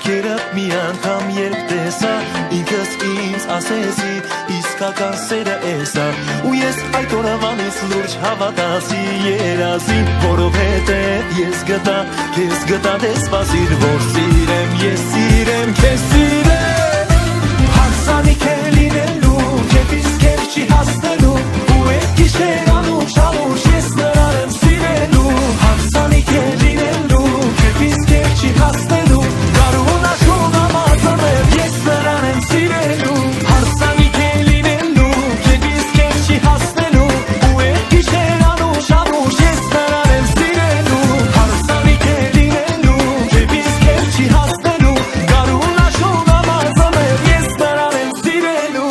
երբ մի անգամ երբ տեսա ինքս ինձ ասեցի իսկական սերը էսա ու ես այդ օրվանից լուրջ հավատացի երազին որովհետև ես գտա քեզ գտա դեսպասիր որ սիրեմ ես սիրեմ քեզ սիրեմ հարսանիք է լինելու քեզ քեզ չի հասնելու ու այդ գիշեր անուշ անուշ ես նրան եմ սիրելու հարսանիք է լինելու քեզ քեզ չի հասնելու գարուն աշխուն ամացաներ ես նրան եմ սիրելու հարսանիք է լինելու քեզ քեզ չի հասնելու ու այդ գիշեր անուշ անուշ ես նրան եմ սիրելու հարսանիք է լինելու քեզ քեզ չի հասնելու գարուն աշխուն ամացաներ ես նրան եմ սիրելու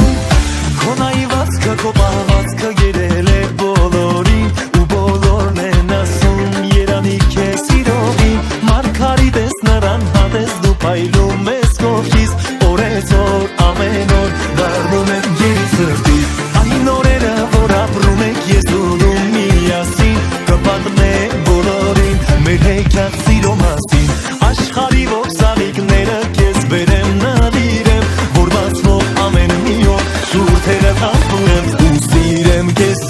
քո նայվածքը քո պահվածքը գերել է բոլորին ու բոլորն են ասում երանի քեզ սիրողին մարգարիտ ես նրան հատես դու փայլում ես կողքից օրեցօր ամեն օր դառնում եմ գերի սրտից այն օրերը որ ապրում ենք ես ու դու միասին կպատմե բոլորին մեր հեքիաթ սիրո մասին աշխարհի ողջ ծաղիկները քեզ բերեմ նվիրեմ որ բացվող ամեն մի օր շուրթերը թափում եմ ու սիրեմ քեզ